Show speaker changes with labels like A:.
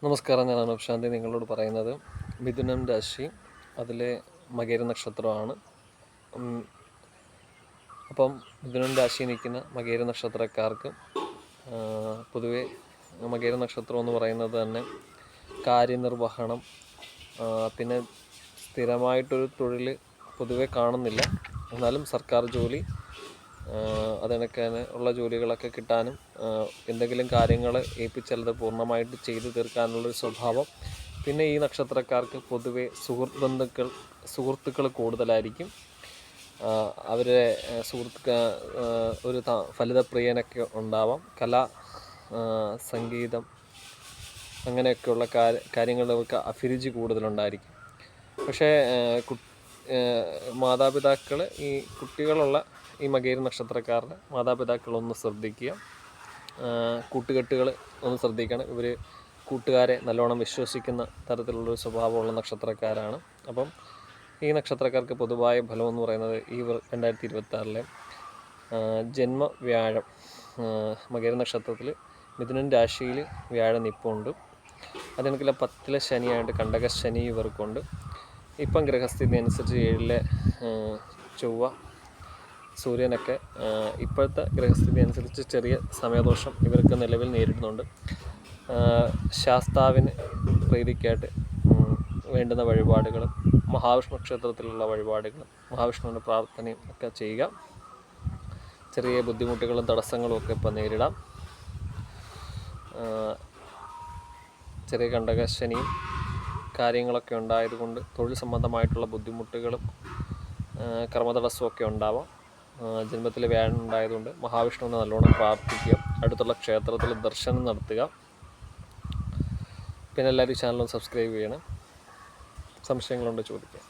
A: നമസ്കാരം, ഞാൻ അനൂപ് ശാന്തി നിങ്ങളോട് പറയുന്നത് മിഥുനം രാശി, അതിലെ മകര നക്ഷത്രമാണ്. അപ്പം മിഥുനം രാശി നിൽക്കുന്ന മകര നക്ഷത്രക്കാർക്ക് പൊതുവെ മകര നക്ഷത്രം എന്ന് പറയുന്നത് തന്നെ കാര്യനിർവഹണം, പിന്നെ സ്ഥിരമായിട്ടൊരു തൊഴിൽ പൊതുവെ കാണുന്നില്ല. എന്നാലും സർക്കാർ ജോലി, അതിനൊക്കെ ഉള്ള ജോലികളൊക്കെ കിട്ടാനും എന്തെങ്കിലും കാര്യങ്ങൾ ഏൽപ്പിച്ചാലത് പൂർണ്ണമായിട്ട് ചെയ്തു തീർക്കാനുള്ളൊരു സ്വഭാവം. പിന്നെ ഈ നക്ഷത്രക്കാർക്ക് പൊതുവെ സുഹൃത്തുക്കൾ കൂടുതലായിരിക്കും. അവരെ ഒരു ഫലിതപ്രിയനൊക്കെ ഉണ്ടാവാം. കല, സംഗീതം അങ്ങനെയൊക്കെയുള്ള കാര്യങ്ങൾക്ക് അഭിരുചി കൂടുതലുണ്ടായിരിക്കും. പക്ഷേ മാതാപിതാക്കൾ, ഈ കുട്ടികളുള്ള ഈ മകര നക്ഷത്രക്കാരുടെ മാതാപിതാക്കളൊന്ന് ശ്രദ്ധിക്കുക. കൂട്ടുകെട്ടുകൾ ഒന്ന് ശ്രദ്ധിക്കണം. ഇവർ കൂട്ടുകാരെ നല്ലോണം വിശ്വസിക്കുന്ന തരത്തിലുള്ളൊരു സ്വഭാവമുള്ള നക്ഷത്രക്കാരാണ്. അപ്പം ഈ നക്ഷത്രക്കാർക്ക് പൊതുവായ ഫലമെന്ന് പറയുന്നത് ഈ 2026 ജന്മവ്യാഴം മകര നക്ഷത്രത്തിൽ മിഥുനൻ രാശിയിൽ വ്യാഴം നിൽപ്പുണ്ട്. അതിനൊക്കെ 10ലെ ശനിയായിട്ട് കണ്ടകശനി ഇവർക്കുണ്ട്. ഇപ്പം ഗ്രഹസ്ഥിതി അനുസരിച്ച് 7ലെ ചൊവ്വ, സൂര്യനൊക്കെ ഇപ്പോഴത്തെ ഗ്രഹസ്ഥിതി അനുസരിച്ച് ചെറിയ സമയദോഷം ഇവർക്ക് നിലവിൽ നേരിടുന്നുണ്ട്. ശാസ്താവിന് പ്രീതിക്കായിട്ട് വേണ്ടുന്ന വഴിപാടുകളും മഹാവിഷ്ണു ക്ഷേത്രത്തിലുള്ള വഴിപാടുകളും മഹാവിഷ്ണുവിൻ്റെ പ്രാർത്ഥനയും ഒക്കെ ചെയ്യുക. ചെറിയ ബുദ്ധിമുട്ടുകളും തടസ്സങ്ങളും ഒക്കെ ഇപ്പം നേരിടാം. ചെറിയ കണ്ടകശനിയും കാര്യങ്ങളൊക്കെ ഉണ്ടായതുകൊണ്ട് തൊഴിൽ സംബന്ധമായിട്ടുള്ള ബുദ്ധിമുട്ടുകളും കർമ്മതടസ്സമൊക്കെ ഉണ്ടാവാം. ജന്മത്തിൽ വ്യാഴം ഉണ്ടായതുകൊണ്ട് മഹാവിഷ്ണുവിനെ നല്ലോണം പ്രാർത്ഥിക്കുക. അടുത്തുള്ള ക്ഷേത്രത്തിൽ ദർശനം നടത്തുക. പിന്നെ എല്ലാവരും ചാനൽ സബ്സ്ക്രൈബ് ചെയ്യണം. സംശയങ്ങളുണ്ട് ചോദിക്കുക.